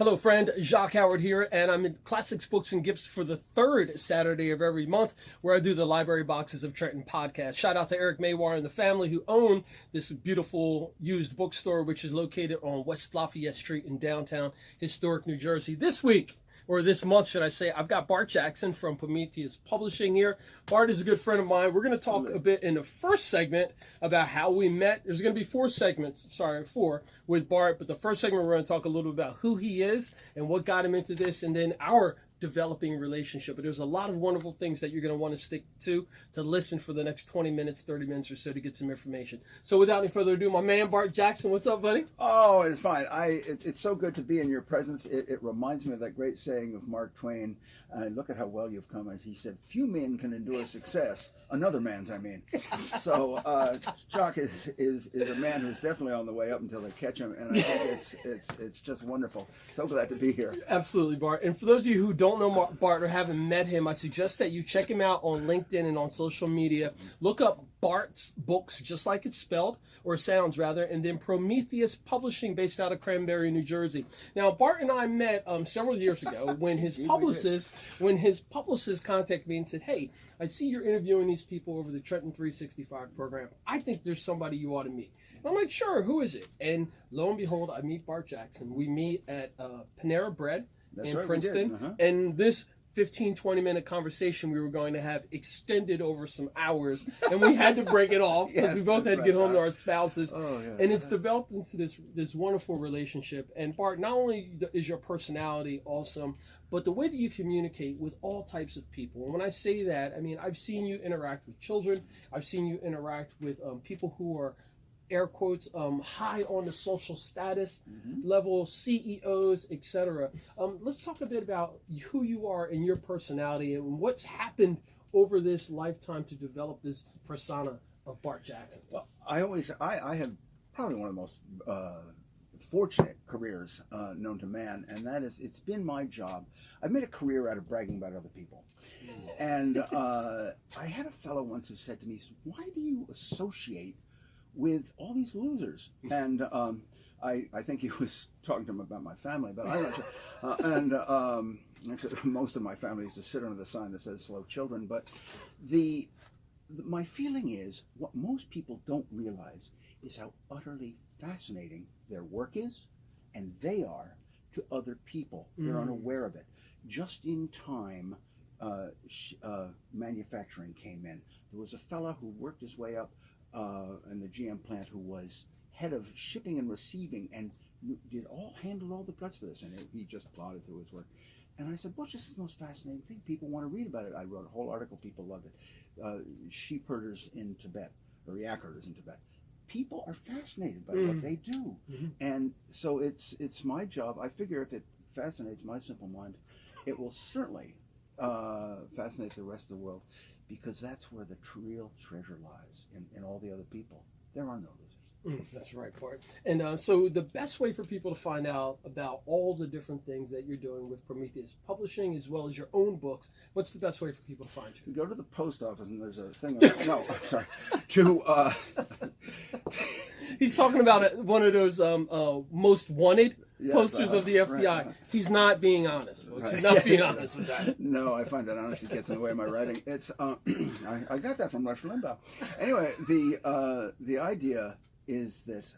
Hello, friend. Jacque Howard here, and I'm in Classics, Books, and Gifts for the third Saturday of every month, where I do the Library Boxes of Trenton podcast. Shout out to Eric Maywar and the family who own this beautiful used bookstore, which is located on West Lafayette Street in downtown historic New Jersey. This week, or this month, should I say, I've got Bart Jackson from Prometheus Publishing here. Bart is a good friend of mine. We're going to talk a bit in the first segment about how we met. There's going to be four, with Bart, but the first segment we're going to talk a little about who he is and what got him into this, and then our developing relationship. But there's a lot of wonderful things that you're going to want to stick to listen for the next 20 minutes, 30 minutes or so to get some information. So without any further ado, my man Bart Jackson, what's up, buddy? Oh, it's fine. It's so good to be in your presence. It reminds me of that great saying of Mark Twain. Look at how well you've come. As he said, few men can endure success. Another man's, I mean. So Jacque is a man who's definitely on the way up until they catch him, and I think it's just wonderful. So glad to be here. Absolutely, Bart. And for those of you who don't know Bart or haven't met him, I suggest that you check him out on LinkedIn and on social media. Look up Bart's Books, just like it's spelled, or sounds rather, and then Prometheus Publishing, based out of Cranberry, New Jersey. Now, Bart and I met several years ago when his publicist contacted me and said, "Hey, I see you're interviewing these people over the Trenton365 program. I think there's somebody you ought to meet." And I'm like, "Sure, who is it?" And lo and behold, I meet Bart Jackson. We meet at Panera Bread in Princeton, and this 15-20 minute conversation we were going to have extended over some hours, and we had to break it off because we both had to get home to our spouses. And it's developed into this wonderful relationship. And Bart, not only is your personality awesome, but the way that you communicate with all types of people. And when I say that, I mean, I've seen you interact with children. I've seen you interact with people who are, air quotes, high on the social status level, CEOs, etc. Let's talk a bit about who you are and your personality and what's happened over this lifetime to develop this persona of Bart Jackson. Well, I have probably one of the most fortunate careers known to man, and that is, it's been my job. I've made a career out of bragging about other people. And I had a fellow once who said to me, "Why do you associate with all these losers?" And I think he was talking to him about my family, but I'm not sure. Actually, most of my family used to sit under the sign that says "slow children." But my feeling is, what most people don't realize is how utterly fascinating their work is, and they are to other people. They're unaware of it. Just in time, manufacturing came in. There was a fella who worked his way up in the GM plant who was head of shipping and receiving and handled all the guts for this, and he just plodded through his work. And I said, "Well, this is the most fascinating thing. People want to read about it." I wrote a whole article. People loved it. Sheep herders in Tibet, or yak herders in Tibet. People are fascinated by what they do, and so it's my job. I figure if it fascinates my simple mind, it will certainly fascinate the rest of the world, because that's where the real treasure lies, in all the other people. There are no losers. That's right, Bart. And so the best way for people to find out about all the different things that you're doing with Prometheus Publishing, as well as your own books, what's the best way for people to find you? You go to the post office and there's a thing. No, I'm sorry. He's talking about one of those most wanted posters of the FBI. Right. He's not being honest, folks. Right. He's not being honest with that. No, I find that honesty gets in the way of my writing. It's I got that from Rush Limbaugh. Anyway, the idea is that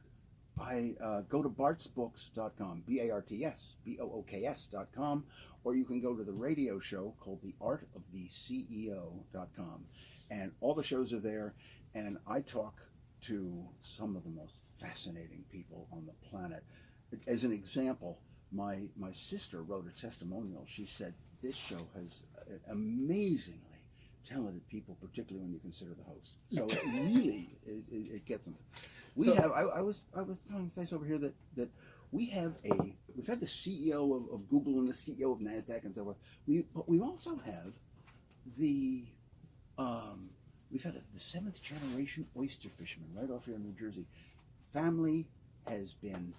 I go to bartsbooks.com, BARTSBOOKS.com, or you can go to the radio show called The Art of the CEO.com, and all the shows are there, and I talk to some of the most fascinating people on the planet. As an example, my sister wrote a testimonial. She said, "This show has amazingly talented people, particularly when you consider the host." So it really it gets them. I was telling Stace over here that we've had the CEO of Google and the CEO of NASDAQ and so forth. But we also have the seventh generation oyster fisherman right off here in New Jersey. Family has been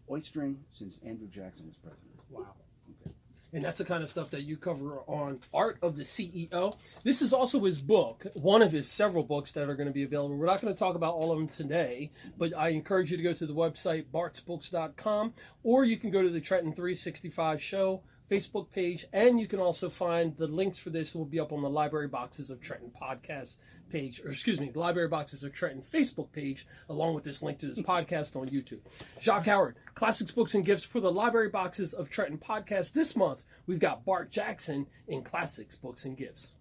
oystering since Andrew Jackson was president. Wow. Okay. And that's the kind of stuff that you cover on Art of the CEO. This is also his book, one of his several books that are going to be available. We're not going to talk about all of them today, but I encourage you to go to the website, bartsbooks.com, or you can go to the Trenton365 show Facebook page, and you can also find the links for this will be up on the Library Boxes of Trenton podcast page, or excuse me, the Library Boxes of Trenton Facebook page, along with this link to this podcast on YouTube. Jacque Howard, Classics, Books, and Gifts for the Library Boxes of Trenton podcast. This month, we've got Bart Jackson in Classics, Books, and Gifts.